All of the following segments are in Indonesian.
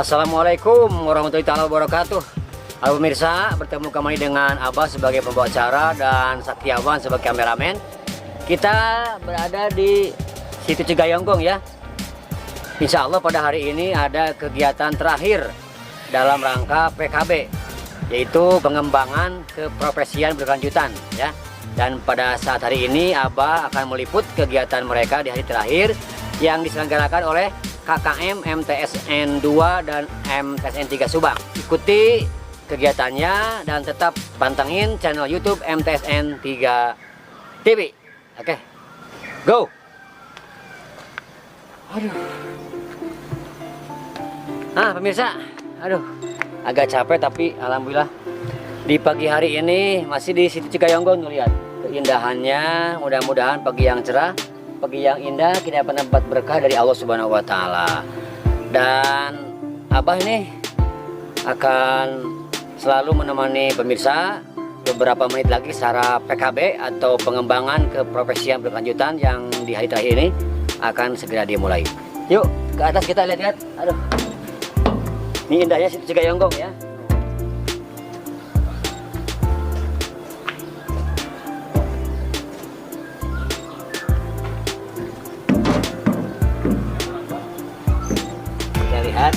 Assalamualaikum warahmatullahi wabarakatuh. Halo pemirsa, bertemu kembali dengan Abah sebagai pembawa acara dan Saktiawan sebagai kameramen. Kita berada di situ Cigayonggong ya. Insya Allah pada hari ini ada kegiatan terakhir dalam rangka PKB, yaitu pengembangan keprofesian berkelanjutan ya. Dan pada saat hari ini Abah akan meliput kegiatan mereka di hari terakhir yang diselenggarakan oleh KKM MTSN 2 dan MTSN 3 Subang. Ikuti kegiatannya dan tetap pantengin channel YouTube MTSN 3 TV. Oke, go. Aduh. Pemirsa, agak capek tapi alhamdulillah di pagi hari ini masih di situ Cigayonggong. Lihat keindahannya, mudah-mudahan pagi yang cerah, pagi yang indah, kita mendapat berkah dari Allah Subhanahu wa Ta'ala. Dan Abah ini akan selalu menemani pemirsa beberapa menit lagi secara PKB atau pengembangan keprofesian berkelanjutan yang di hari terakhir ini akan segera dimulai. Yuk ke atas kita lihat-lihat. Aduh, ini indahnya situ Cigayonggong ya. Lihat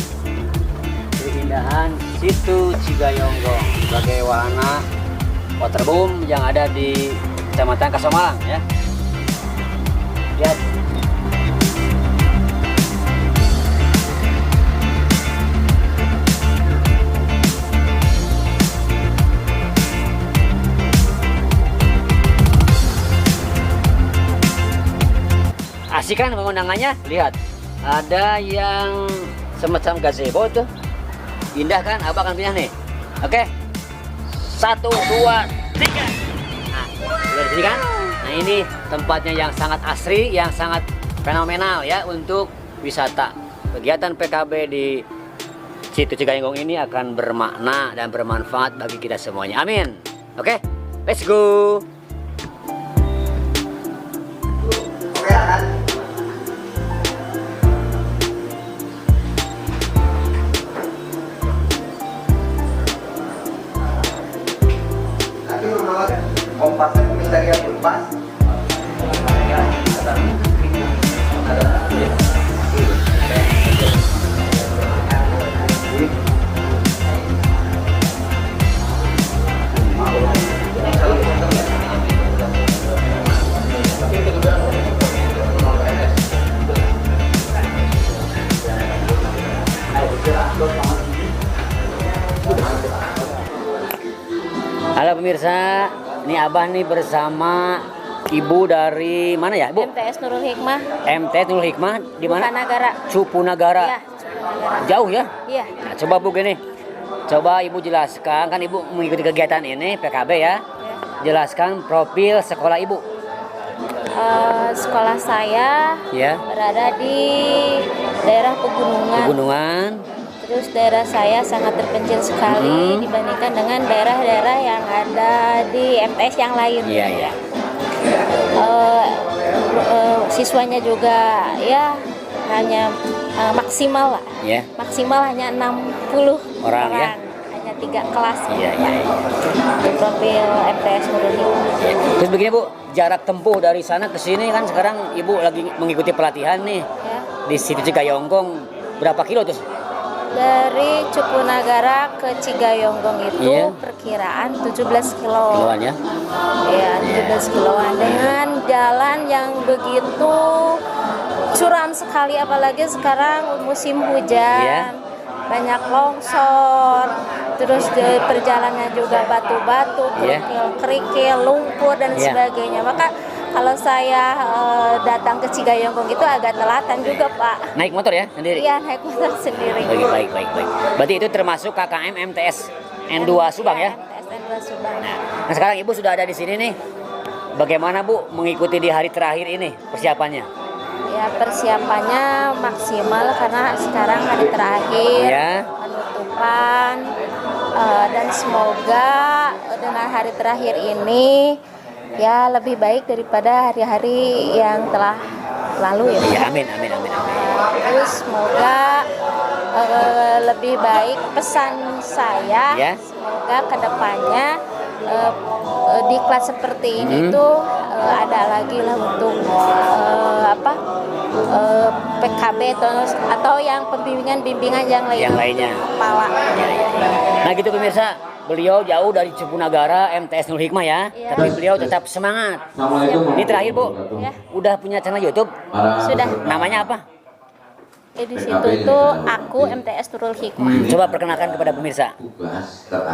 keindahan situ Cigayonggong sebagai wahana waterboom yang ada di Kecamatan Kasomalang ya. Lihat. Asik kan pemandangannya? Lihat, ada yang semacam gazebo tuh, indah kan? Abah akan pindah nih. Oke, 1, 2, 3. Nah, udah di sini kan? Nah, ini tempatnya yang sangat asri, yang sangat fenomenal ya untuk wisata. Kegiatan PKB di situ Cigayonggong ini akan bermakna dan bermanfaat bagi kita semuanya. Amin. Oke, let's go. Kompaknya dari yang lepas. Halo pemirsa, ini Abah nih bersama ibu dari mana ya, Bu? MTS Nurul Hikmah. MTS Nurul Hikmah di mana? Cupunagara. Iya, Jauh ya? iya. Nah, coba Bu gini. Coba Ibu jelaskan, kan Ibu mengikuti kegiatan ini PKB ya. Jelaskan profil sekolah Ibu. Sekolah saya Ya. berada di daerah pegunungan. Pegunungan. Terus daerah saya sangat terpencil sekali dibandingkan dengan daerah-daerah yang ada di MTS yang lain. Iya, iya. Siswanya juga ya hanya maksimal lah. Ya. Maksimal hanya 60 Orang, ya? Hanya 3 kelas. Iya, iya, iya. Profil MTS Nurul Hikmah. Terus begini Bu, jarak tempuh dari sana ke sini kan sekarang Ibu lagi mengikuti pelatihan nih Ya. di situ Cigayonggong. Berapa kilo tuh? Dari Cupunagara ke Cigayonggong itu Iya. perkiraan 17 kilo. Kiloan ya? Ya, 17 kiloan dengan jalan yang begitu curam sekali, apalagi sekarang musim hujan. Iya. Banyak longsor, terus di perjalanannya juga batu-batu, Iya. kerikil, lumpur dan Iya. sebagainya. Maka kalau saya datang ke Cigayonggong itu agak telatan juga, Pak. Naik motor ya sendiri? Iya, naik motor sendiri. Baik. Berarti itu termasuk KKM MTS N2 Subang ya? MTS N2 Subang. Nah sekarang Ibu sudah ada di sini nih. Bagaimana Bu mengikuti di hari terakhir ini persiapannya? Ya, persiapannya maksimal karena sekarang hari terakhir Ya. penutupan, dan semoga dengan hari terakhir ini ya lebih baik daripada hari-hari yang telah lalu ya. Iya, amin. Terus semoga lebih baik. Pesan saya Ya. semoga kedepannya di kelas seperti ini tuh ada lagi lah untuk PKB atau yang pembimbingan yang lainnya. kepala. Nah gitu pemirsa, beliau jauh dari Cepunagara MTS Nurul Hikmah ya, Iya. tapi beliau tetap semangat. Ini terakhir Bu, Ya. udah punya channel YouTube, Sudah. namanya apa? Di situ tuh aku MTS Nurul Hikmah. Coba perkenalkan kepada pemirsa.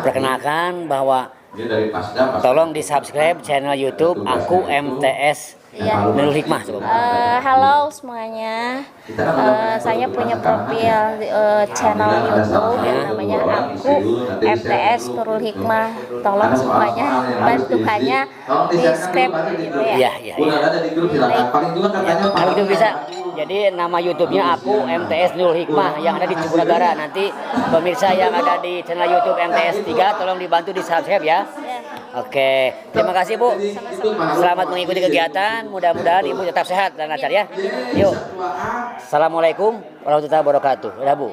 Perkenalkan bahwa tolong di subscribe channel YouTube aku MTS Iya. Nurul Hikmah. Coba. Halo semuanya, saya punya profil channel YouTube yang namanya aku MTS Nurul Hikmah. Tolong semuanya bantuannya di subscribe gitu ya. Iya. Kalau gitu bisa. Jadi nama YouTube-nya aku MTS Nurul Hikmah yang ada di Cepunagara. Nanti pemirsa yang ada di channel YouTube MTS 3 tolong dibantu di subscribe ya. Oke, terima kasih Bu. Selamat mengikuti kegiatan. Mudah-mudahan Ibu tetap sehat dan lancar ya. Yuk. Assalamualaikum warahmatullahi wabarakatuh. Udah Bu.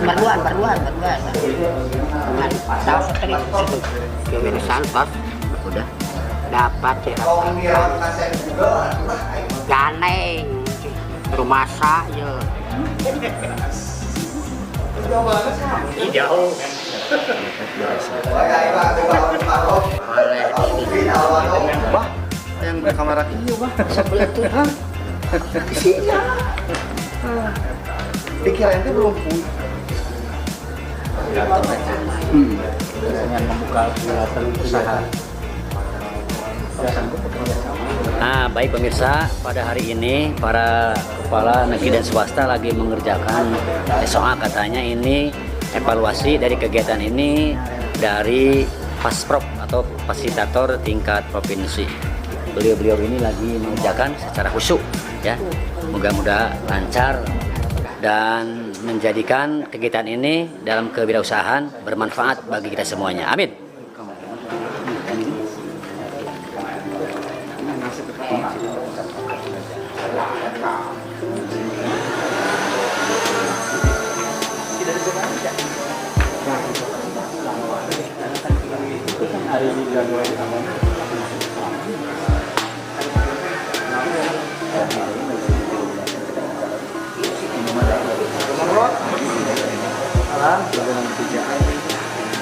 Baruan. Tahu setrik keberesan pas udah dapat ya. Ganeng rumah saya. Jauh. Wah, yang kamera ini wah. Sebelah tuh. Kesini. Dikirain itu belum punya. Dengan membuka usaha. Nah, baik pemirsa, pada hari ini para kepala negeri dan swasta lagi mengerjakan soal katanya ini evaluasi dari kegiatan ini dari Pasprov atau fasilitator tingkat provinsi. Beliau-beliau ini lagi mengerjakan secara khusyuk ya. Moga-moga lancar dan menjadikan kegiatan ini dalam kewirausahaan bermanfaat bagi kita semuanya. Amin.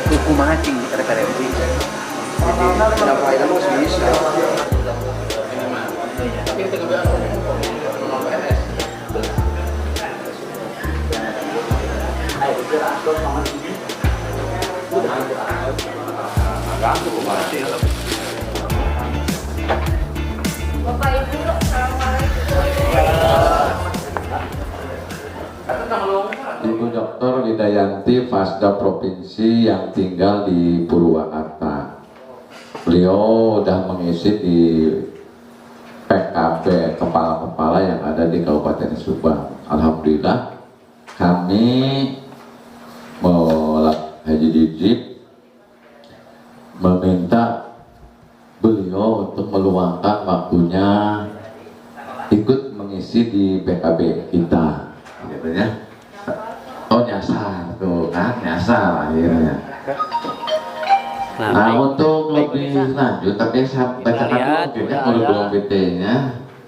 Kuku mancing di referensi. Kenapa itu masih bisa? Ibu Dr. Widayanti Fasda Provinsi yang tinggal di Purwakarta. Beliau sudah mengisi di PKB kepala-kepala yang ada di Kabupaten Subang. Alhamdulillah kami Haji Didip meminta beliau untuk meluangkan waktunya ikut mengisi di PKB kita. Gitu ya. Oh nyasar tuh kan, nyasar akhirnya. Nah untuk lebih lanjut tapi sampai lihat, mungkinnya udah belum PT-nya.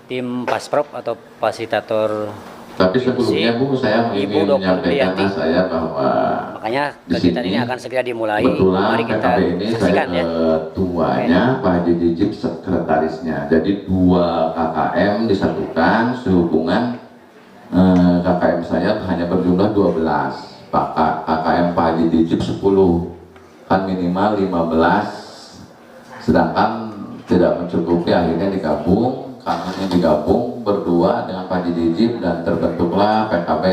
Tim Pasprov atau fasilitator. Tapi sebelumnya Bu saya Ibu ingin Dr. menyampaikan Widayanti. saya bahwa Makanya di kegiatan sini ini akan segera dimulai. kebetulan Mari kita PKB ini saya saksikan ya. ketuanya, Pak Haji Didip sekretarisnya. Jadi 2 KKM disatukan sehubungan KKM saya hanya berjumlah 12. KKM Pak Haji Didip 10. Kan minimal 15. Sedangkan tidak mencukupi akhirnya digabung. Karena digabung berdua dengan Pak Haji Didip dan terbentuklah PKB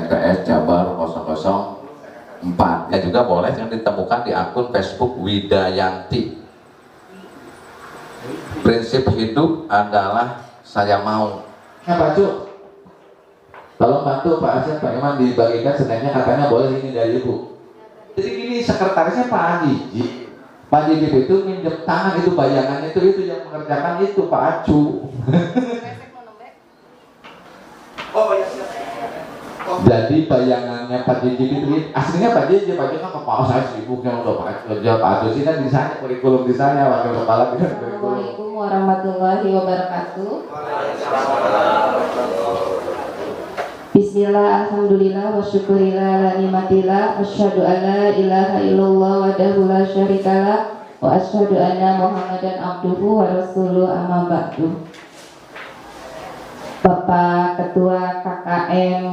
MTS Jabar 004. Ya juga boleh yang ditemukan di akun Facebook Widayanti. Prinsip hidup adalah saya mau. Ya Pak Cuk, tolong bantu Pak Asyad, Pak Iman dibagikan senangnya, katanya boleh ini dari Ibu. Jadi gini, sekretarisnya Pak Haji. Pak Haji itu minjem tangan, itu bayangannya itu yang mengerjakan itu Pak Acu. Jadi bayangannya Pak Haji itu aslinya Pak Haji kan kepala saya sibuk yang udah Pak Acu sih kan di sana, kurikulum di sana, wakil kepala bidang kurikulum. Assalamualaikum warahmatullahi wabarakatuh. Bismillah, alhamdulillah, wa syukurillah, la ni'matillah, asyhadu an la ilaha illallah wahdahu la syarikalah, wa asyhadu anna Muhammadan abduhu wa rasuluh, amma ba'du. Bapak Ketua KKM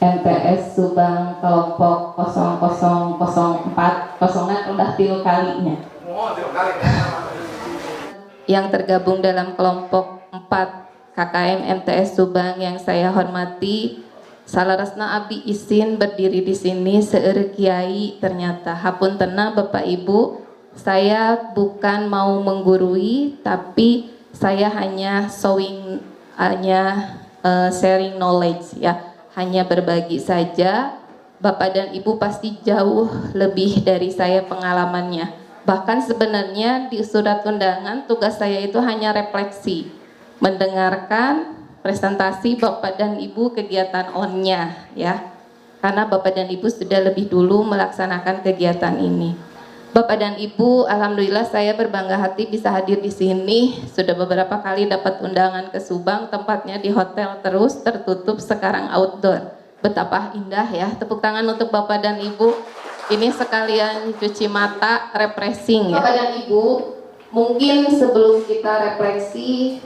MTS Subang kelompok 0004, kosongan udah 3 kalinya. Yang tergabung dalam kelompok 4 KKM MTS Subang yang saya hormati, salarasna abdi izin berdiri di sini seueur kiai ternyata. Hapuntenna Bapak Ibu, saya bukan mau menggurui, tapi saya hanya sharing knowledge ya, hanya berbagi saja. Bapak dan Ibu pasti jauh lebih dari saya pengalamannya. Bahkan sebenarnya di surat undangan tugas saya itu hanya refleksi, mendengarkan presentasi Bapak dan Ibu kegiatan on-nya ya. Karena Bapak dan Ibu sudah lebih dulu melaksanakan kegiatan ini. Bapak dan Ibu, alhamdulillah saya berbangga hati bisa hadir di sini. Sudah beberapa kali dapat undangan ke Subang, tempatnya di hotel terus, tertutup, sekarang outdoor. Betapa indah ya. Tepuk tangan untuk Bapak dan Ibu. Ini sekalian cuci mata, refreshing ya. Bapak dan Ibu, mungkin sebelum kita refleksi,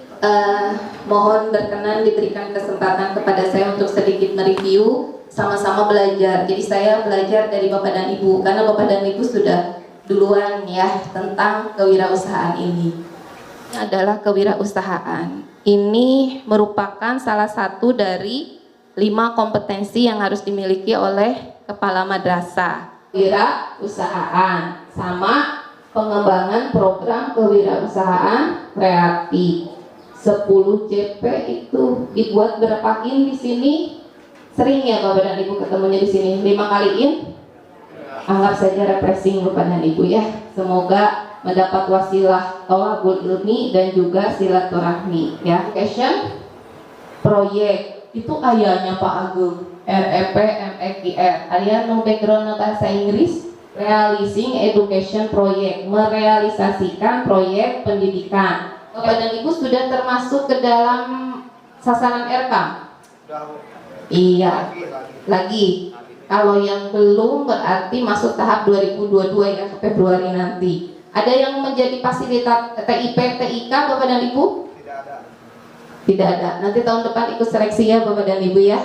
mohon berkenan diberikan kesempatan kepada saya untuk sedikit mereview, sama-sama belajar. Jadi saya belajar dari Bapak dan Ibu, karena Bapak dan Ibu sudah duluan ya tentang kewirausahaan ini. Ini adalah kewirausahaan. Ini merupakan salah satu dari 5 kompetensi yang harus dimiliki oleh kepala madrasah. Kewirausahaan sama pengembangan program kewirausahaan kreatif. 10 CP itu dibuat berapa in di sini? Sering ya Bapak dan Ibu ketemunya di sini? 5 kali in? Anggap saja refreshing Bapak dan Ibu ya. Semoga mendapat wasilah thalabul ilmi dan juga silaturahmi ya. Education proyek itu ayahnya Pak Agung, REP MEQR. Aya nu background bahasa Inggris, realizing education project, merealisasikan proyek pendidikan. Bapak dan Ibu sudah termasuk ke dalam sasaran RK? Iya, lagi. Kalau yang belum berarti masuk tahap 2022 ya, Februari nanti. Ada yang menjadi fasilitas TIP, TIK Bapak dan Ibu? Tidak ada. Nanti tahun depan ikut seleksi ya Bapak dan Ibu ya.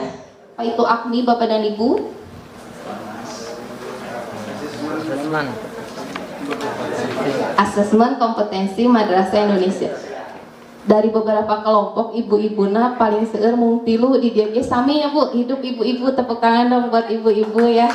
Apa itu AKMI Bapak dan Ibu? Asesmen kompetensi Madrasah Indonesia. Dari beberapa kelompok ibu-ibuna paling seueur mung tilu di dia sami ya Bu. Hidup ibu-ibu, tepuk tangan dong buat ibu-ibu ya.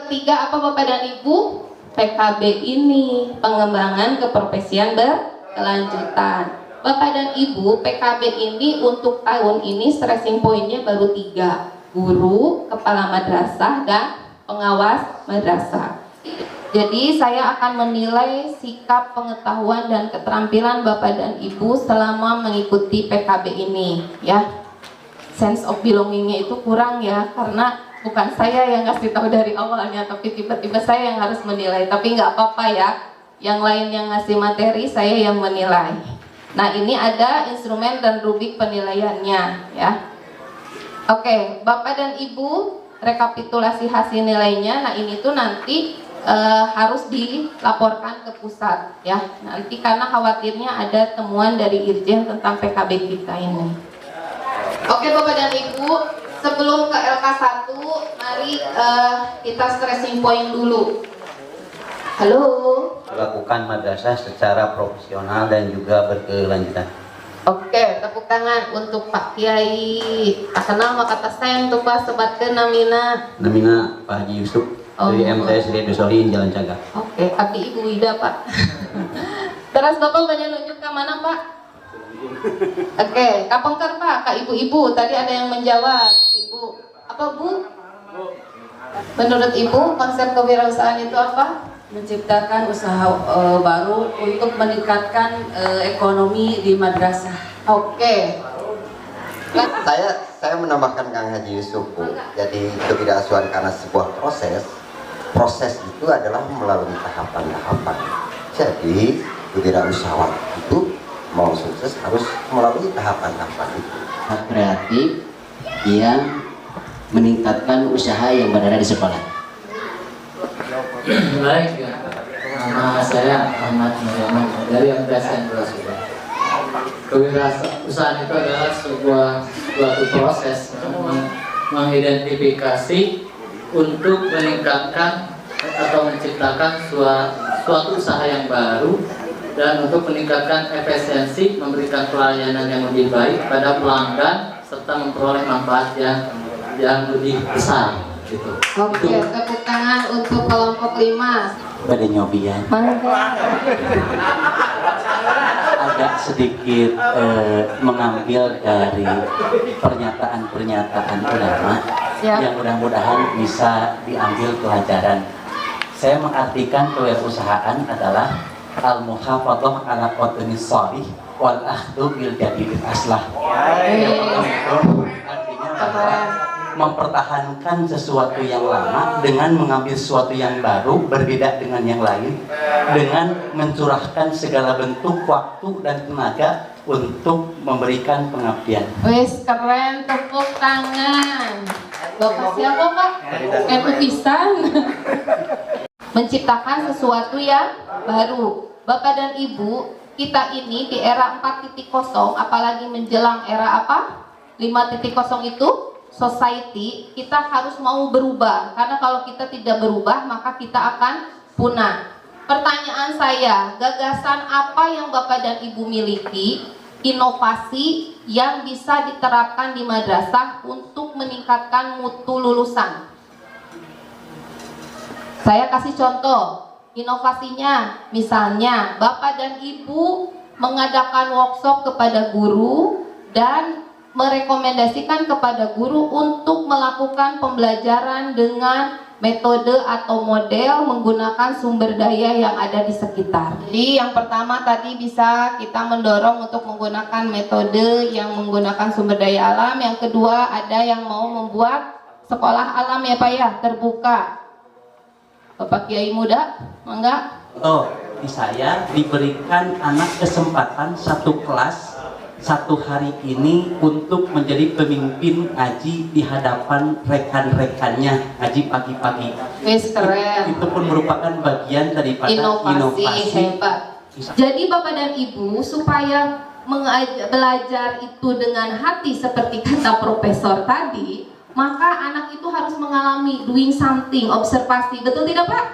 Ketiga apa Bapak dan Ibu? PKB ini pengembangan keprofesian berkelanjutan. Bapak dan Ibu, PKB ini untuk tahun ini stressing pointnya baru 3. Guru, kepala madrasah, dan pengawas madrasah. Jadi saya akan menilai sikap, pengetahuan, dan keterampilan Bapak dan Ibu selama mengikuti PKB ini ya. Sense of belongingnya itu kurang ya, karena bukan saya yang ngasih tahu dari awalnya, tapi tiba-tiba saya yang harus menilai. Tapi nggak apa-apa ya, yang lain yang ngasih materi, saya yang menilai. Nah ini ada instrumen dan rubrik penilaiannya ya. Oke, Bapak dan Ibu rekapitulasi hasil nilainya. Nah ini tuh nanti harus dilaporkan ke pusat ya. Nanti karena khawatirnya ada temuan dari Irjen tentang PKB kita ini. Oke Bapak dan Ibu, sebelum ke LK1 mari kita stressing point dulu. Halo. Melakukan madrasah secara profesional dan juga berkelanjutan. Oke, tepuk tangan untuk Pak Kiai. Tak kenal maka kata sayang tuh Pak, sebatkeun namina. Namina Pak Haji Yusuf dari MTS Riyadus Shalihin Jalan Cagak. Oke, abdi Ibu Wida Pak. Terus Bapak banyak nunjuk ke mana Pak? Oke, kapengker Pak, Kak Ibu-ibu, tadi ada yang menjawab. Ibu, apa Bu? Menurut Ibu, konsep kewirausahaan itu apa? Menciptakan usaha baru untuk meningkatkan ekonomi di madrasah. Oke. Saya menambahkan Kang Haji Yusuf, Bu. Jadi kewirausahaan karena sebuah proses itu adalah melalui tahapan-tahapan. Jadi kewirausahaan itu mau sukses harus melalui tahapan-tahapan itu. Kreatif yang meningkatkan usaha yang berada di sekolah. Baik ya, nama saya Ahmad Mulyaman dari MTSN Brasuda. Kewirausahaan itu adalah suatu proses mengidentifikasi untuk meningkatkan atau menciptakan suatu usaha yang baru dan untuk meningkatkan efisiensi, memberikan pelayanan yang lebih baik pada pelanggan serta memperoleh manfaat yang lebih besar. Gitu. Oke, tepuk tangan untuk kelompok 5. Pada nyobian agak sedikit mengambil dari pernyataan-pernyataan ulama yang mudah-mudahan bisa diambil pelajaran. Saya mengartikan kewirausahaan adalah al-muhafadzah ala qadmis shalih wal akhdhu bil jadid aslah. Artinya bahwa mempertahankan sesuatu yang lama dengan mengambil sesuatu yang baru berbeda dengan yang lain, dengan mencurahkan segala bentuk waktu dan tenaga untuk memberikan pengabdian. Wes keren, tepuk tangan. Bapak siapa Pak? Pisan. Menciptakan sesuatu yang baru. Bapak dan Ibu, kita ini di era 4.0, apalagi menjelang era apa? 5.0 itu society, kita harus mau berubah, karena kalau kita tidak berubah maka kita akan punah. Pertanyaan saya, gagasan apa yang Bapak dan Ibu miliki, inovasi yang bisa diterapkan di madrasah untuk meningkatkan mutu lulusan? Saya kasih contoh, inovasinya misalnya Bapak dan Ibu mengadakan workshop kepada guru dan merekomendasikan kepada guru untuk melakukan pembelajaran dengan metode atau model menggunakan sumber daya yang ada di sekitar. Jadi yang pertama tadi bisa kita mendorong untuk menggunakan metode yang menggunakan sumber daya alam. Yang kedua ada yang mau membuat sekolah alam ya Pak ya, terbuka. Bapak Kiai muda, enggak? Oh, di saya diberikan anak kesempatan satu kelas satu hari ini untuk menjadi pemimpin ngaji di hadapan rekan-rekannya, ngaji pagi-pagi. Wis keren. Itu pun merupakan bagian daripada inovasi. Hebat. Jadi Bapak dan Ibu, supaya belajar itu dengan hati seperti kata profesor tadi, maka anak itu harus mengalami doing something, observasi, betul tidak Pak?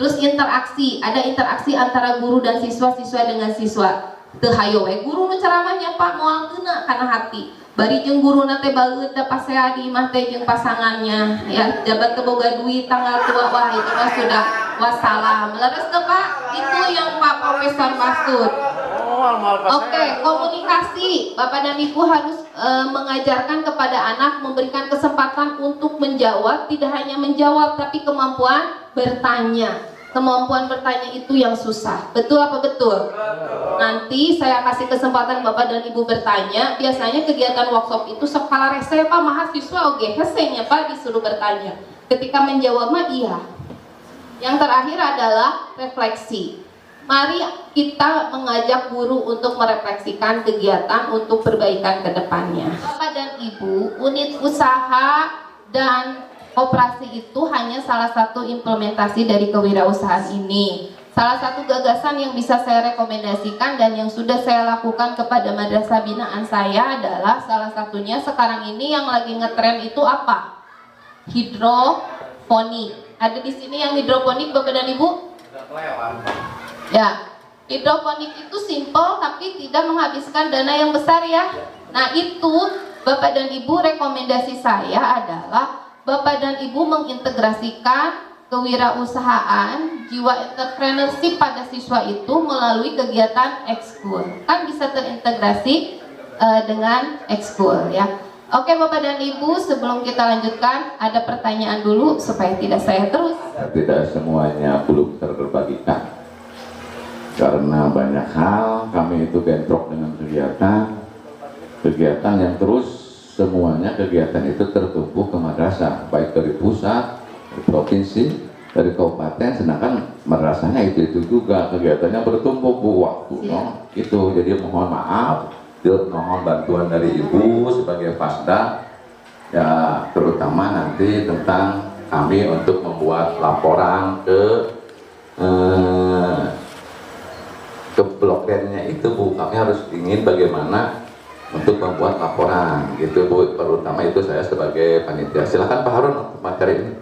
Terus interaksi, ada interaksi antara guru dan siswa dengan siswa. Teu hayo we guru nu ceramahnya Pak moal keuna kana hati. Bari jeung guruna teh baeud da pasea di imah teh jeung pasangannya ya, jabat teu boga duit tanggal tua, wah itu mah sudah wassalam. Leres teu Pak? Itu yang Pak Profesor maksud. Oke, komunikasi. Bapak dan Ibu harus mengajarkan kepada anak, memberikan kesempatan untuk menjawab, tidak hanya menjawab tapi kemampuan bertanya. Kemampuan bertanya itu yang susah. Betul apa betul? Nanti saya kasih kesempatan Bapak dan Ibu bertanya. Biasanya kegiatan workshop itu skala rese Pak, mahasiswa oke hesenya Pak disuruh bertanya. Ketika menjawab mah iya. Yang terakhir adalah refleksi. Mari kita mengajak guru untuk merefleksikan kegiatan untuk perbaikan ke depannya. Bapak dan Ibu, unit usaha dan operasi itu hanya salah satu implementasi dari kewirausahaan ini. Salah satu gagasan yang bisa saya rekomendasikan dan yang sudah saya lakukan kepada madrasah binaan saya adalah salah satunya sekarang ini yang lagi ngetren itu apa? Hidroponik. Ada di sini yang hidroponik Bapak dan Ibu? Ya, hidroponik itu simple tapi tidak menghabiskan dana yang besar ya. Nah itu Bapak dan Ibu rekomendasi saya adalah Bapak dan Ibu mengintegrasikan kewirausahaan, jiwa entrepreneurship pada siswa itu melalui kegiatan ekskul. Kan bisa terintegrasi dengan ekskul ya. Oke Bapak dan Ibu, sebelum kita lanjutkan ada pertanyaan dulu supaya tidak saya terus. Tidak semuanya belum terbagikan. Karena banyak hal kami itu bentrok dengan kegiatan yang terus semuanya kegiatan itu tertumpu ke madrasah, baik dari pusat, dari provinsi, dari kabupaten, sedangkan madrasahnya itu juga kegiatannya bertumbuh waktu, itu. Jadi mohon maaf, mohon bantuan dari Ibu sebagai Pasda, ya terutama nanti tentang kami untuk membuat laporan ke Blok D-nya itu Bu, kami harus ingin bagaimana untuk membuat laporan gitu Bu, terutama itu saya sebagai panitia. Silakan Pak Harun untuk materi ini.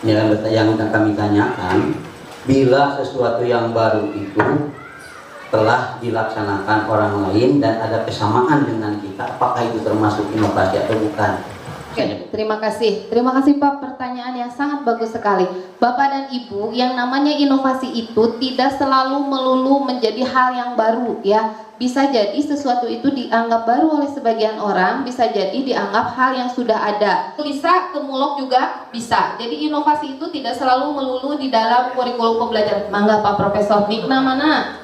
Yang kami tanyakan, bila sesuatu yang baru itu telah dilaksanakan orang lain dan ada kesamaan dengan kita, apakah itu termasuk inovasi atau bukan? Oke, terima kasih. Terima kasih Pak, pertanyaan yang sangat bagus sekali. Bapak dan Ibu, yang namanya inovasi itu tidak selalu melulu menjadi hal yang baru ya. Bisa jadi sesuatu itu dianggap baru oleh sebagian orang, bisa jadi dianggap hal yang sudah ada. Bisa kemulok juga bisa. Jadi inovasi itu tidak selalu melulu di dalam kurikulum pembelajaran. Mangga Pak Profesor, Nikna mana?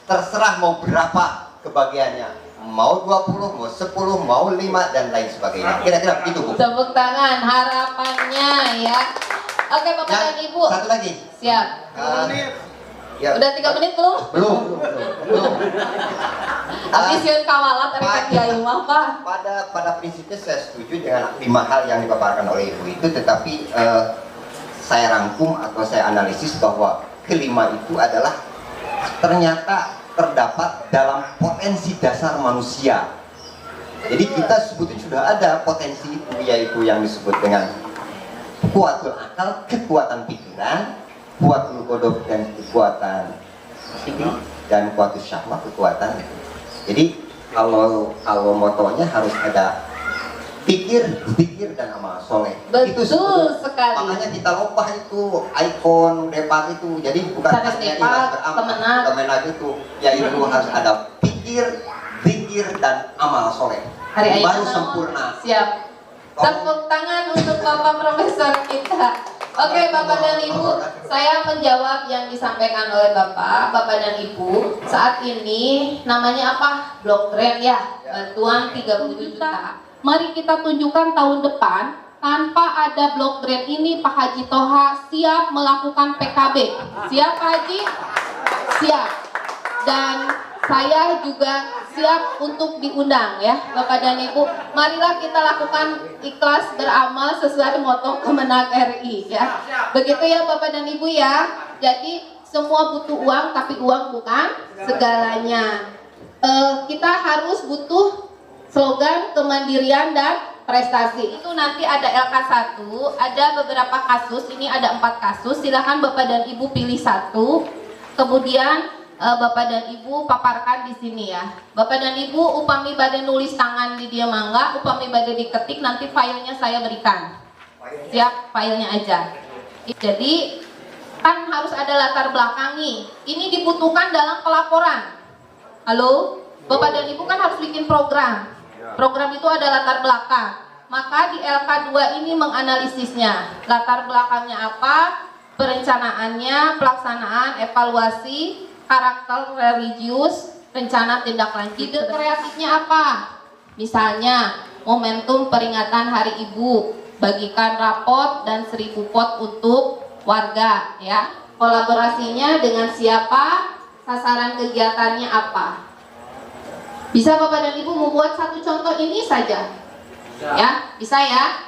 Terserah mau berapa kebagiannya, mau 20, mau 10, mau 5 dan lain sebagainya. Kira-kira begitu Bu. Tepuk tangan harapannya ya. Oke Bapak dan Ibu. Satu lagi. Siap. Ya. Udah 3 menit belum? Belum. Ambisiun kawalat dari Pak Kiai mah Pak. Pada prinsipnya saya setuju dengan 5 hal yang dipaparkan oleh Ibu itu, tetapi saya rangkum atau saya analisis bahwa kelima itu adalah ternyata terdapat dalam potensi dasar manusia. Jadi kita sebetulnya sudah ada potensi itu, yaitu yang disebut dengan kuatul akal, kekuatan pikiran, kuatul qadab dan kekuatan psikis, dan kuatul syahwat, kekuatan. Jadi kalau motonya harus ada pikir dan amal soleh. Betul sekali. Makanya kita lupa itu ikon depan itu. Jadi bukan hanya kemenag itu, yaitu harus ada pikir dan amal soleh. Baru sempurna. Siap. Tepuk tangan untuk Bapak Profesor kita. Oke Bapak dan Ibu, saya menjawab yang disampaikan oleh Bapak dan Ibu. Saat ini namanya apa? Blok Grant ya, bantuan 37 juta. Mari kita tunjukkan tahun depan, tanpa ada blok grant ini Pak Haji Toha siap melakukan PKB. Siap Pak Haji? Siap. Dan saya juga siap untuk diundang ya Bapak dan Ibu. Marilah kita lakukan ikhlas beramal sesuai moto Kemenag RI ya. Begitu ya Bapak dan Ibu ya. Jadi semua butuh uang, tapi uang bukan segalanya. Kita harus butuh slogan kemandirian dan prestasi. Itu nanti ada LK1, ada beberapa kasus, ini ada 4 kasus. Silakan Bapak dan Ibu pilih satu. Kemudian Bapak dan Ibu paparkan di sini ya. Bapak dan Ibu upami bade nulis tangan di dia mangga, upami bade diketik, nanti filenya saya berikan. Siap, filenya aja. Jadi kan harus ada latar belakangi. Ini dibutuhkan dalam pelaporan. Halo? Bapak dan Ibu kan harus bikin program. Program itu ada latar belakang. Maka di LK2 ini menganalisisnya. Latar belakangnya apa? Perencanaannya, pelaksanaan, evaluasi, karakter religius, rencana tindak lanjut. Ide kreatifnya apa? Misalnya momentum peringatan Hari Ibu, bagikan rapot dan 1000 pot untuk warga ya. Kolaborasinya dengan siapa? Sasaran kegiatannya apa? Bisa Bapak dan Ibu membuat satu contoh ini saja, ya, bisa ya.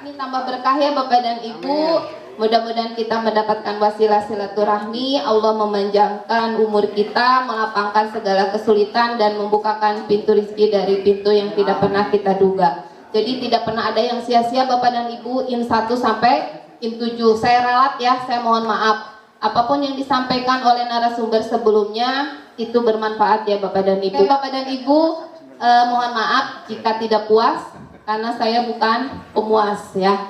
Ini tambah berkah ya Bapak dan Ibu. Mudah-mudahan kita mendapatkan wasilah silaturahmi. Allah memanjangkan umur kita, melapangkan segala kesulitan dan membukakan pintu rezeki dari pintu yang tidak pernah kita duga. Jadi tidak pernah ada yang sia-sia Bapak dan Ibu. In 1 sampai in 7. Saya ralat ya, saya mohon maaf. Apapun yang disampaikan oleh narasumber sebelumnya itu bermanfaat ya Bapak dan Ibu. Bapak dan Ibu, mohon maaf jika tidak puas karena saya bukan pemuas ya.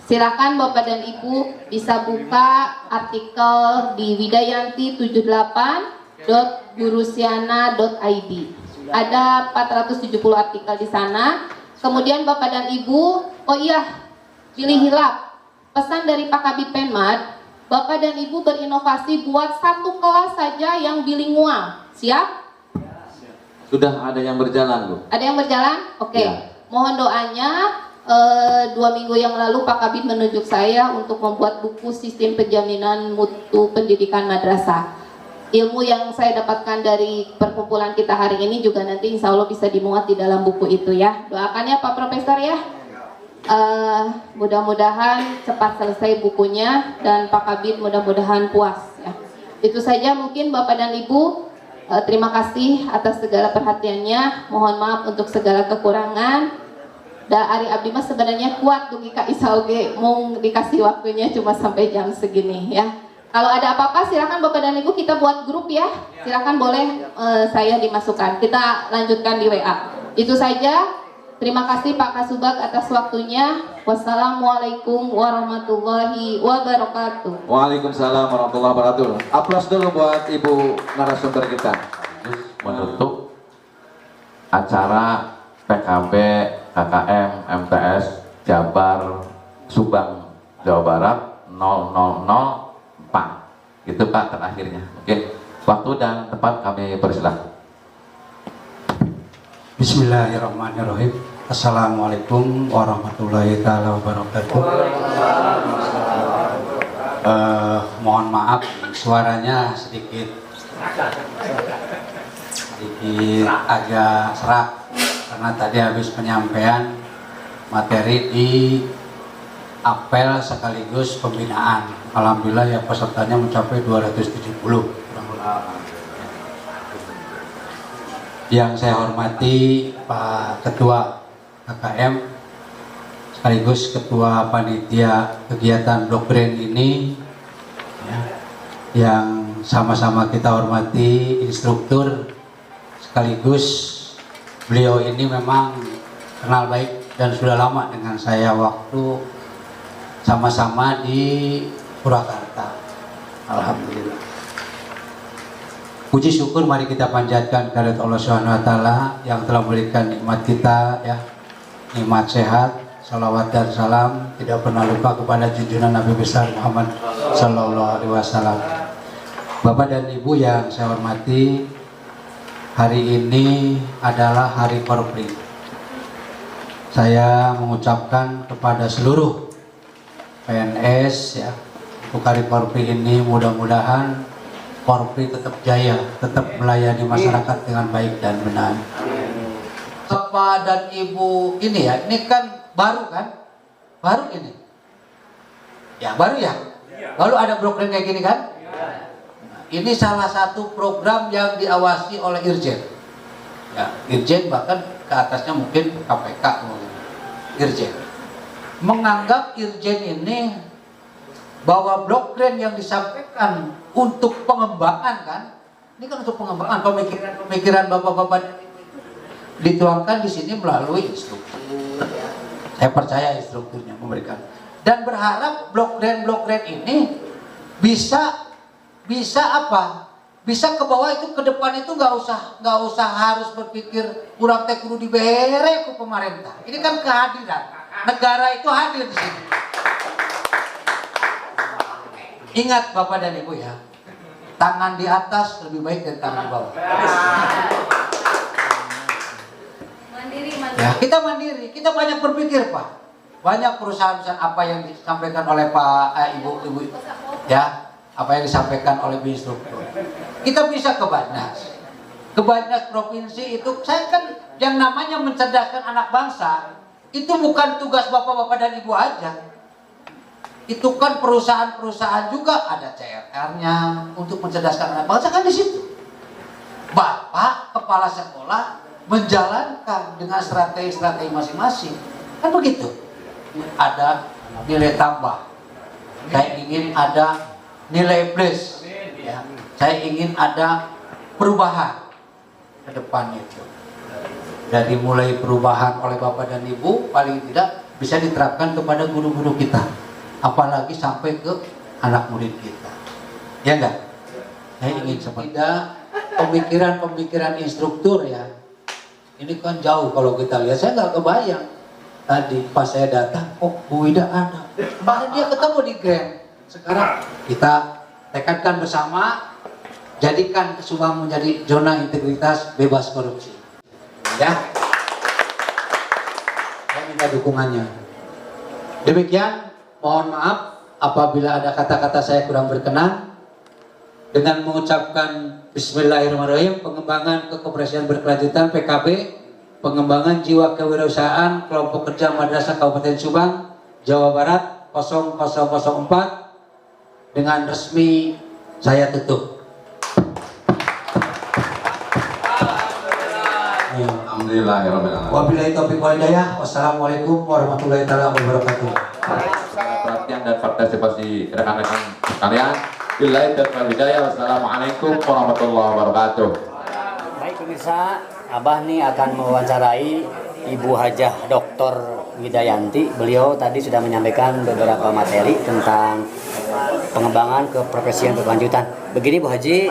Silakan Bapak dan Ibu bisa buka artikel di widayanti78.gurusiana.id. Ada 470 artikel di sana. Kemudian Bapak dan Ibu, oh iya, pilih hilap. Pesan dari Pak Kabid Penmad, Bapak dan Ibu berinovasi buat satu kelas saja yang bilingual. Siap? Sudah ada yang berjalan, Bu. Ada yang berjalan? Oke. Ya. Mohon doanya. 2 minggu yang lalu Pak Kabid menunjuk saya untuk membuat buku sistem penjaminan mutu pendidikan madrasah. Ilmu yang saya dapatkan dari perkumpulan kita hari ini juga nanti insya Allah bisa dimuat di dalam buku itu ya. Doakan ya Pak Profesor ya. Mudah-mudahan cepat selesai bukunya dan Pak Kabid mudah-mudahan puas ya. Itu saja mungkin Bapak dan Ibu. Terima kasih atas segala perhatiannya. Mohon maaf untuk segala kekurangan. Da Ari Abdi mas sebenarnya kuat dugi Kak Isauge mau dikasih waktunya cuma sampai jam segini ya. Kalau ada apa-apa silakan Bapak dan Ibu kita buat grup ya. Silakan boleh saya dimasukkan. Kita lanjutkan di WA. Itu saja. Terima kasih Pak Kasubag atas waktunya. Wassalamualaikum warahmatullahi wabarakatuh. Waalaikumsalam warahmatullahi wabarakatuh. Aplaus dulu buat Ibu narasumber kita. Menutup acara PKB KKM MTS Jabar Subang Jawa Barat 0004. Itu Pak terakhirnya. Oke, waktu dan tempat kami persilakan. Bismillahirrahmanirrahim. Assalamualaikum warahmatullahi taala wabarakatuh. Mohon maaf suaranya sedikit agak serak karena tadi habis penyampaian materi di apel sekaligus pembinaan. Alhamdulillah ya pesertanya mencapai 270. Yang saya hormati Pak Ketua KKM sekaligus Ketua Panitia kegiatan Blok Brain ini ya, yang sama-sama kita hormati instruktur sekaligus beliau ini memang kenal baik dan sudah lama dengan saya waktu sama-sama di Purwakarta. Alhamdulillah. Puji syukur mari kita panjatkan kehadirat Allah Subhanahu wa taala yang telah memberikan nikmat kita ya. Nikmat sehat, salawat dan salam tidak pernah lupa kepada junjungan Nabi besar Muhammad sallallahu alaihi wasallam. Bapak dan Ibu yang saya hormati, hari ini adalah hari Korpri. Saya mengucapkan kepada seluruh PNS ya, untuk hari Korpri ini mudah-mudahan Korpri tetap jaya, tetap melayani masyarakat dengan baik dan benar. Bapak dan Ibu ini ya, ini kan baru kan? Baru ini? Ya baru ya? Lalu ada program kayak gini kan? Ini salah satu program yang diawasi oleh Irjen. Ya, Irjen bahkan ke atasnya mungkin KPK mungkin. Irjen. Menganggap Irjen ini bahwa blok grant yang disampaikan untuk pengembangan kan, ini kan untuk pengembangan pemikiran bapak-bapak dituangkan di sini melalui instruktur. Saya percaya instrukturnya memberikan dan berharap blok grant ini bisa apa? Bisa ke bawah itu ke depan itu nggak usah harus berpikir kurang teh kudu dibere ku pemerintah. Ini kan kehadiran negara itu hadir di sini. Ingat Bapak dan Ibu ya, tangan di atas lebih baik dari tangan di bawah. Mandiri. Ya, kita mandiri, kita banyak berpikir Pak. Banyak perusahaan-perusahaan apa yang disampaikan oleh Ibu ya, apa yang disampaikan oleh Bu Instruktur. Kita bisa ke Badnas. Ke Badnas provinsi itu, saya kan yang namanya mencerdaskan anak bangsa, itu bukan tugas Bapak-bapak dan Ibu aja. Itu kan perusahaan-perusahaan juga ada CRR-nya untuk mencerdaskan anak bangsa kan di situ. Bapak kepala sekolah menjalankan dengan strategi-strategi masing-masing. Kan begitu. Ada nilai tambah. Saya ingin ada nilai plus. Ya. Saya ingin ada perubahan ke depan itu. Dari mulai perubahan oleh Bapak dan Ibu paling tidak bisa diterapkan kepada guru-guru kita, apalagi sampai ke anak murid kita. Ya enggak? Saya ingin seperti pemikiran-pemikiran instruktur ya. Ini kan jauh kalau kita lihat. Saya nggak kebayang tadi pas saya datang, oh Bu Wida ada. Kemarin dia ketemu di Grand. Sekarang kita tekankan bersama, jadikan Subang menjadi zona integritas bebas korupsi. Ya, saya minta dukungannya. Demikian, mohon maaf apabila ada kata-kata saya kurang berkenan. Dengan mengucapkan Bismillahirrahmanirrahim, pengembangan kekoperasian berkelanjutan PKB, pengembangan jiwa kewirausahaan kelompok kerja Madrasah Kabupaten Subang, Jawa Barat 0004 dengan resmi saya tutup. Alhamdulillahirrahmanirrahim. Wabillahi taufiq wal hidayah. Wassalamualaikum warahmatullahi wabarakatuh. Perhatian dan partisipasi rekan-rekan sekalian. Billahi taufiq wal hidayah. Wassalamualaikum warahmatullahi wabarakatuh. Baik pemirsa, Abah nih akan mewawancarai Ibu Hajah Dr. Widayanti. Beliau tadi sudah menyampaikan beberapa materi tentang pengembangan keprofesian berkelanjutan. Begini Bu Haji,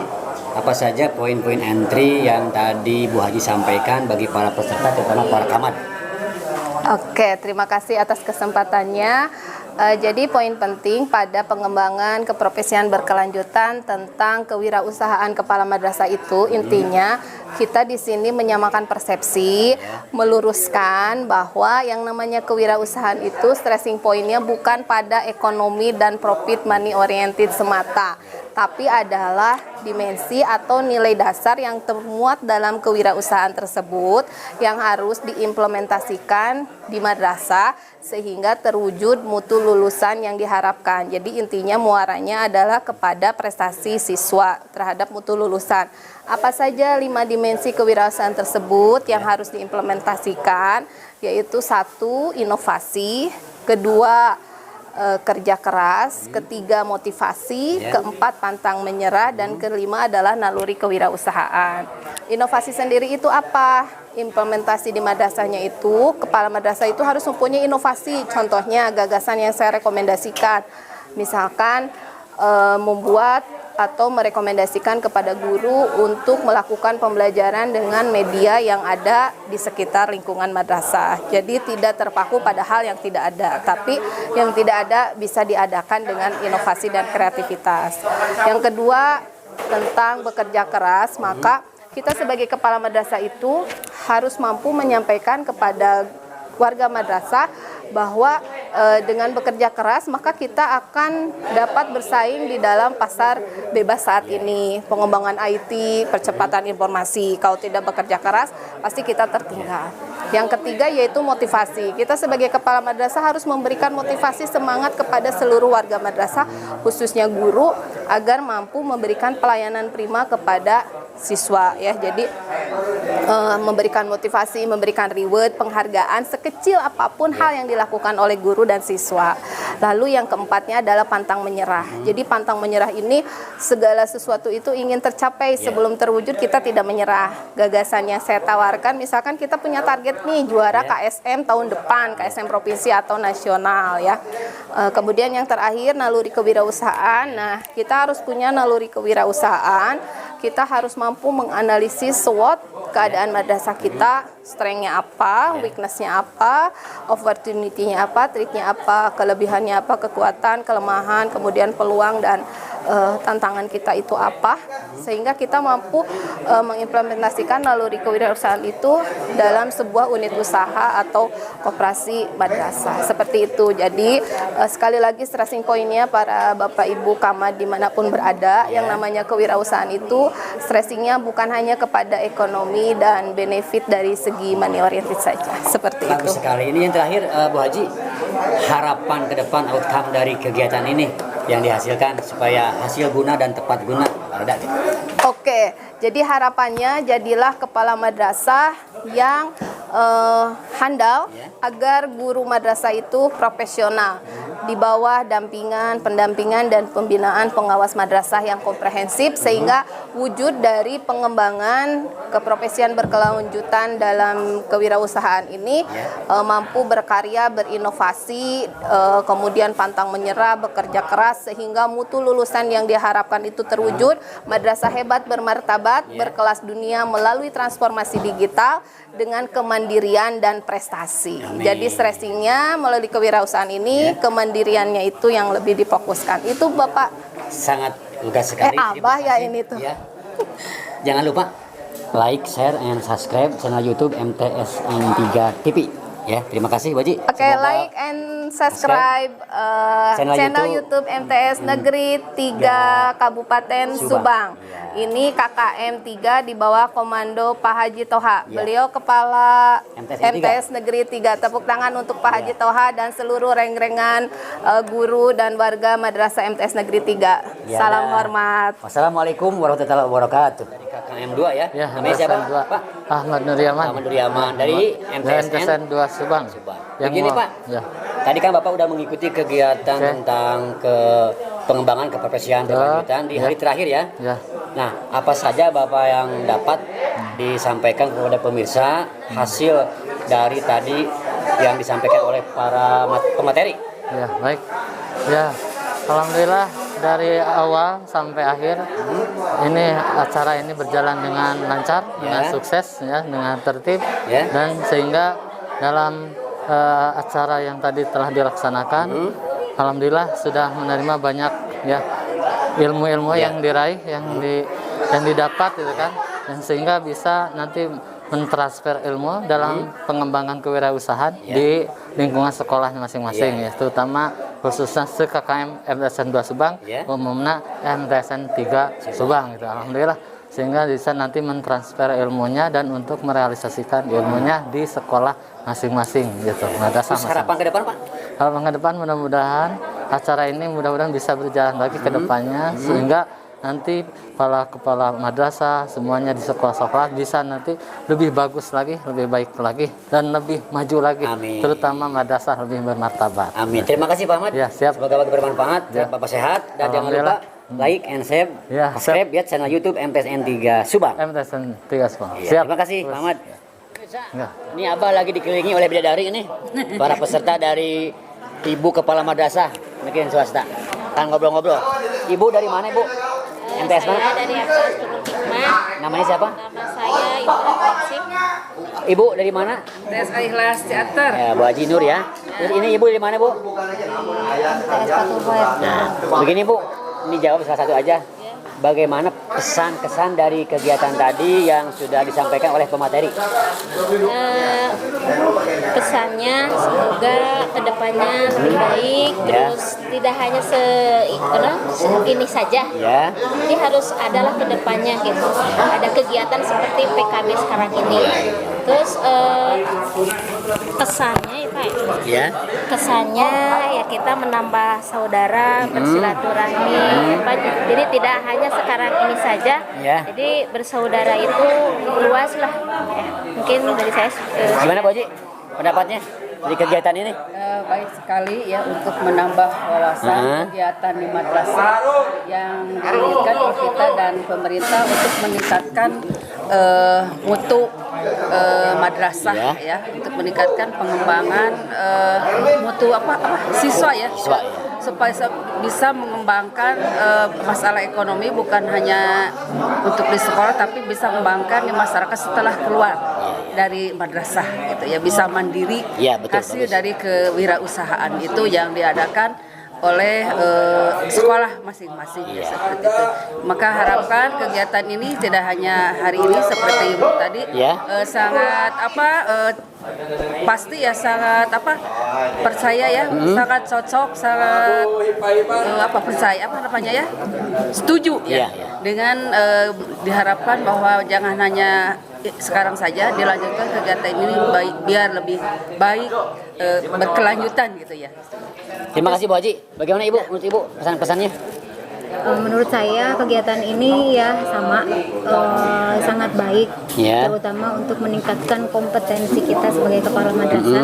apa saja poin-poin entry yang tadi Bu Haji sampaikan bagi para peserta, terutama para camat? Oke, terima kasih atas kesempatannya. Jadi poin penting pada pengembangan keprofesian berkelanjutan tentang kewirausahaan kepala madrasah itu intinya kita di sini menyamakan persepsi, meluruskan bahwa yang namanya kewirausahaan itu stressing pointnya bukan pada ekonomi dan profit money oriented semata, tapi adalah dimensi atau nilai dasar yang termuat dalam kewirausahaan tersebut yang harus diimplementasikan di madrasah sehingga terwujud mutu lulusan yang diharapkan. Jadi intinya muaranya adalah kepada prestasi siswa terhadap mutu lulusan. Apa saja 5 dimensi kewirausahaan tersebut yang harus diimplementasikan, yaitu 1, inovasi, 2, kerja keras, 3, motivasi, 4, pantang menyerah, dan 5 adalah naluri kewirausahaan. Inovasi sendiri itu apa? Implementasi di madrasahnya itu, kepala madrasah itu harus mempunyai inovasi. Contohnya gagasan yang saya rekomendasikan, misalkan membuat atau merekomendasikan kepada guru untuk melakukan pembelajaran dengan media yang ada di sekitar lingkungan madrasah. Jadi tidak terpaku pada hal yang tidak ada, tapi yang tidak ada bisa diadakan dengan inovasi dan kreativitas. Yang kedua, tentang bekerja keras, maka kita sebagai kepala madrasah itu harus mampu menyampaikan kepada warga madrasah bahwa dengan bekerja keras maka kita akan dapat bersaing di dalam pasar bebas saat ini, pengembangan IT, percepatan informasi. Kalau tidak bekerja keras pasti kita tertinggal. Yang ketiga yaitu motivasi. Kita sebagai kepala madrasah harus memberikan motivasi semangat kepada seluruh warga madrasah, khususnya guru, agar mampu memberikan pelayanan prima kepada siswa ya. Jadi memberikan motivasi, memberikan reward, penghargaan sekecil apapun hal yang dilakukan oleh guru dan siswa. Lalu yang keempatnya adalah pantang menyerah. Jadi pantang menyerah ini segala sesuatu itu ingin tercapai sebelum terwujud kita tidak menyerah. Gagasan yang saya tawarkan, misalkan kita punya target nih juara KSM tahun depan, KSM provinsi atau nasional ya. Kemudian yang terakhir naluri kewirausahaan. Nah, kita harus punya naluri kewirausahaan. Kita harus mampu menganalisis SWOT keadaan madrasah kita, strength-nya apa, weakness-nya apa, opportunity-nya apa, threat-nya apa, kelebihannya apa, kekuatan, kelemahan, kemudian peluang dan tantangan kita itu apa, sehingga kita mampu mengimplementasikan naluri kewirausahaan itu dalam sebuah unit usaha atau koperasi madrasah. Seperti itu. Jadi sekali lagi stressing point-nya para Bapak Ibu camat dimanapun berada, yang namanya kewirausahaan itu stressingnya bukan hanya kepada ekonomi dan benefit dari segi money oriented saja. Seperti Bagus itu. sekali. Ini yang terakhir Bu Haji, harapan ke depan outcome dari kegiatan ini yang dihasilkan supaya hasil guna dan tepat guna ada. Oke, jadi harapannya jadilah kepala madrasah yang handal agar guru madrasah itu profesional di bawah pendampingan dan pembinaan pengawas madrasah yang komprehensif, sehingga wujud dari pengembangan keprofesian berkelanjutan dalam kewirausahaan ini mampu berkarya, berinovasi, kemudian pantang menyerah, bekerja keras, sehingga mutu lulusan yang diharapkan itu terwujud. Madrasah hebat, bermartabat, berkelas dunia melalui transformasi digital dengan kemandirian dan prestasi. Jadi stressingnya melalui kewirausahaan ini, kemandiriannya itu yang lebih difokuskan. Itu Bapak sangat lugas sekali. Abah ya ini tuh. Ya. Jangan lupa like, share, and subscribe channel YouTube MTSN3 TV. Ya, terima kasih Bu Haji. Oke, like and subscribe channel YouTube MTS Negeri 3 Kabupaten Subang. Ini KKM 3 di bawah komando Pak Haji Toha. Beliau Kepala MTS Negeri 3. Tepuk tangan untuk Pak Haji Toha dan seluruh reng-rengan guru dan warga Madrasah MTS Negeri 3. Salam hormat. Wassalamualaikum warahmatullahi wabarakatuh. Dari KKM 2 ya. Namanya siapa, Pak? Ahmad Nuryaman. Ahmad Nuryaman dari MTSN 2 Subang. Begini Pak, tadi kan Bapak udah mengikuti kegiatan tentang pengembangan keprofesian berkelanjutan di hari terakhir ya. Nah, apa saja Bapak yang dapat disampaikan kepada pemirsa hasil dari tadi yang disampaikan oleh para pemateri? Ya, baik. Ya, alhamdulillah dari awal sampai akhir ini acara ini berjalan dengan lancar, dengan sukses ya, dengan tertib dan sehingga dalam acara yang tadi telah dilaksanakan, alhamdulillah sudah menerima banyak ya ilmu-ilmu yang diraih, yang didapat gitu kan, dan sehingga bisa nanti mentransfer ilmu dalam pengembangan kewirausahaan di lingkungan sekolahnya masing-masing ya, terutama khususnya KKM MTSN 2 Subang, umumnya MTSN 3 Subang gitu. Alhamdulillah sehingga bisa nanti mentransfer ilmunya dan untuk merealisasikan ilmunya di sekolah masing-masing gitu. Harapan ke depan Pak? Harapan ke depan mudah-mudahan acara ini mudah-mudahan bisa berjalan lagi ke depannya sehingga nanti kepala madrasah semuanya di sekolah-sekolah bisa nanti lebih bagus lagi, lebih baik lagi dan lebih maju lagi. Amin. Terutama madrasah lebih bermartabat. Amin. Terima kasih Pak Ahmad. Ya, siap. Semoga bermanfaat, Bapak sehat dan jangan lupa like and subscribe ya channel YouTube MTSN 3 Subang. MTSN 3 Subang. Siap. Terima kasih Pak Ahmad. Ini Abah lagi dikelilingi oleh bidadari ini, para peserta dari Ibu Kepala Madrasah mungkin swasta. Kan ngobrol-ngobrol. Ibu dari mana Ibu? MTS mana? Saya dari MTS Nurul Hikmah. Namanya siapa? Nama saya Ibu Ratwaksik. Ibu dari mana? Tes Ikhlas Teater. Ya, Bu Haji Nur ya. Terus ini Ibu dari mana Bu? MTS Patuboy. Nah, begini Bu, ini jawab salah satu aja. Bagaimana kesan-kesan dari kegiatan tadi yang sudah disampaikan oleh pemateri? Pesannya semoga kedepannya lebih baik, terus tidak hanya ini saja, jadi harus adalah kedepannya gitu. Ada kegiatan seperti PKB sekarang ini. Terus kesannya ya Pak, kesannya ya kita menambah saudara, bersilaturahmi, jadi tidak hanya sekarang ini saja, jadi bersaudara itu luas lah. Mungkin dari saya. Gimana Bu Haji pendapatnya dari kegiatan ini? Baik sekali ya untuk menambah wawasan kegiatan di madrasah yang diinginkan oleh kita dan pemerintah untuk meningkatkan mutu madrasah ya, untuk meningkatkan pengembangan mutu siswa ya, supaya bisa mengembangkan masalah ekonomi bukan hanya untuk di sekolah tapi bisa mengembangkan di masyarakat setelah keluar dari madrasah gitu ya, bisa mandiri hasil dari kewirausahaan itu yang diadakan oleh sekolah masing-masing seperti itu. Maka harapkan kegiatan ini tidak hanya hari ini seperti Ibu tadi sangat pasti ya sangat percaya ya, sangat cocok, sangat percaya setuju ya dengan diharapkan bahwa jangan hanya sekarang saja dilanjutkan kegiatan ini biar lebih baik berkelanjutan gitu ya. Terima kasih Bu Haji. Bagaimana Ibu? Menurut Ibu pesan-pesannya? Menurut saya kegiatan ini ya sangat baik, terutama untuk meningkatkan kompetensi kita sebagai kepala madrasah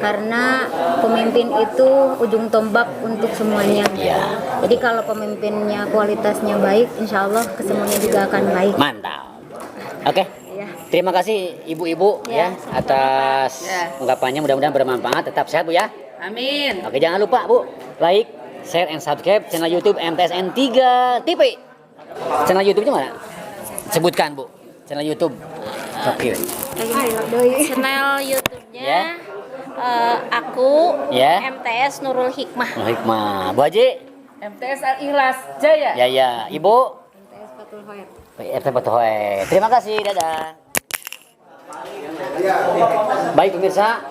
karena pemimpin itu ujung tombak untuk semuanya. Jadi kalau pemimpinnya kualitasnya baik, insya Allah kesemuanya juga akan baik. Mantap. Oke. Terima kasih ibu-ibu ya atas ungkapannya, mudah-mudahan bermanfaat. Tetap sehat Bu ya. Amin. Oke, jangan lupa Bu, like, share, and subscribe channel YouTube MTSN 3 TV. Channel YouTube-nya mana? Sebutkan Bu, channel YouTube. Oke. Channel YouTube-nya aku MTS Nurul Hikmah. Hikmah. Bu Haji? MTS Al-Ikhlas Jaya. Ya. Ibu? MTS Fatul Hoed. Terima kasih, dadah. Baik pemirsa,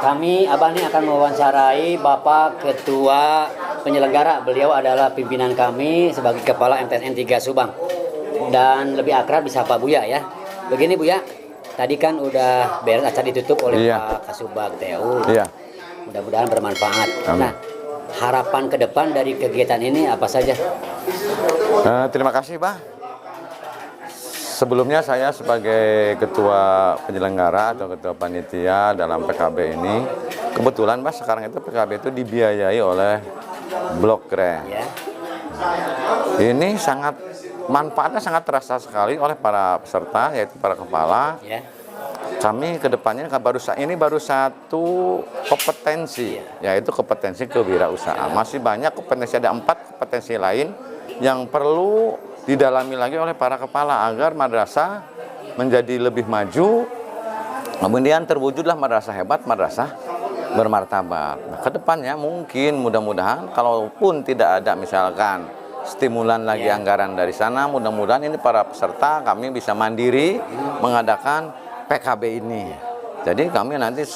kami Abah ini akan mewawancarai Bapak Ketua Penyelenggara. Beliau adalah pimpinan kami sebagai Kepala MTSN 3 Subang. Dan lebih akrab disapa Buya ya. Begini Buya, tadi kan udah beres acara ditutup oleh Pak Kasubag TU. Mudah-mudahan bermanfaat. Nah, harapan ke depan dari kegiatan ini apa saja? Terima kasih Pak. Sebelumnya saya sebagai ketua penyelenggara atau ketua panitia dalam PKB ini, kebetulan Pak sekarang itu PKB itu dibiayai oleh Blok Kren. Ini manfaatnya sangat terasa sekali oleh para peserta, yaitu para kepala. Kami kedepannya ini baru satu kompetensi, yaitu kompetensi kewirausahaan. Masih banyak kompetensi, ada 4 kompetensi lain yang perlu didalami lagi oleh para kepala agar madrasah menjadi lebih maju, kemudian terwujudlah madrasah hebat, madrasah bermartabat. Nah, kedepannya mungkin mudah-mudahan kalaupun tidak ada misalkan stimulan lagi anggaran dari sana, mudah-mudahan ini para peserta kami bisa mandiri mengadakan PKB ini. Jadi kami nanti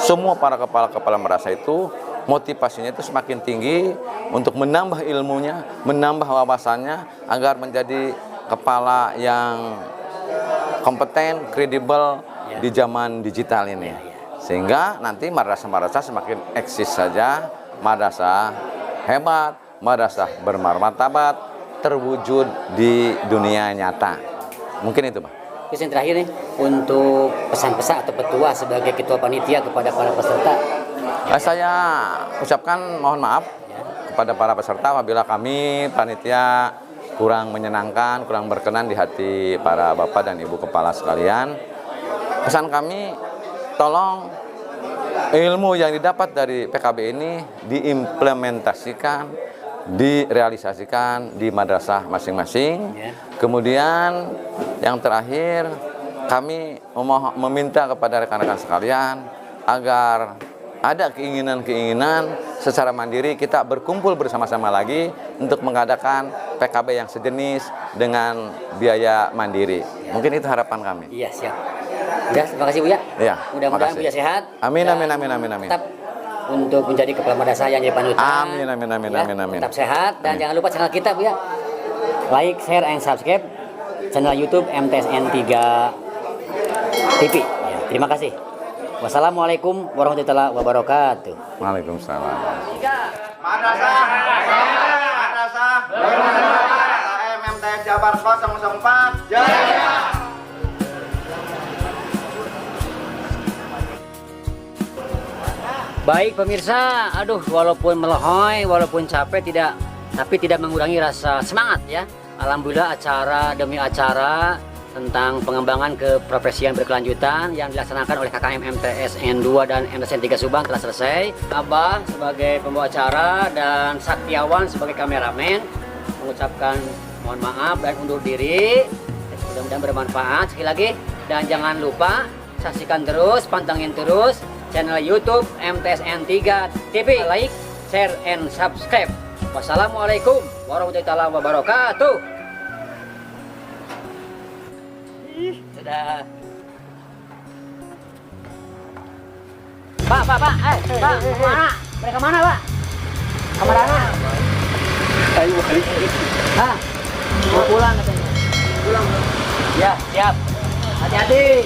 semua para kepala-kepala madrasah itu motivasinya itu semakin tinggi untuk menambah ilmunya, menambah wawasannya agar menjadi kepala yang kompeten, kredibel di zaman digital ini. Sehingga nanti madrasah-madrasah semakin eksis saja, madrasah hebat, madrasah bermartabat, terwujud di dunia nyata. Mungkin itu, Pak. Terus yang terakhir nih, untuk pesan-pesan atau petua sebagai ketua panitia kepada para peserta. Saya ucapkan mohon maaf kepada para peserta apabila kami panitia kurang menyenangkan, kurang berkenan di hati para bapak dan ibu kepala sekalian. Pesan kami, tolong ilmu yang didapat dari PKB ini diimplementasikan, direalisasikan di madrasah masing-masing. Kemudian yang terakhir, kami meminta kepada rekan-rekan sekalian agar ada keinginan-keinginan secara mandiri kita berkumpul bersama-sama lagi untuk mengadakan PKB yang sejenis dengan biaya mandiri. Mungkin itu harapan kami. Iya, siap. Ya, terima kasih Bu ya. Iya. Mudah-mudahan Buya sehat. Amin, amin, amin, amin, amin. Tetap untuk menjadi kepala madrasah yang jadi panutan. Amin, amin, amin, ya, amin, amin. Tetap sehat dan jangan lupa channel kita Bu ya. Like, share, and subscribe channel YouTube MTSN 3 TV. Ya, terima kasih. Wassalamualaikum warahmatullahi wabarakatuh. Waalaikumsalam. Madrasah MTS Jabar 004 Jaya. Baik pemirsa, aduh walaupun melehoy, walaupun capek tapi tidak mengurangi rasa semangat ya. Alhamdulillah acara demi acara tentang pengembangan keprofesian berkelanjutan yang dilaksanakan oleh KKM MTSN 2 dan MTSN 3 Subang telah selesai. Abah sebagai pembawa acara dan Saktiawan sebagai kameramen mengucapkan mohon maaf dan undur diri. Mudah-mudahan bermanfaat sekali lagi dan jangan lupa saksikan terus, pantengin terus channel YouTube MTSN 3 TV. Like, share, and subscribe. Wassalamualaikum warahmatullahi wabarakatuh. Dadah. Pak, kemana? Mereka mana, Pak? Kemana? Ayo balik. Hah? Mau pulang katanya. Pulang. Ya, siap. Hati-hati.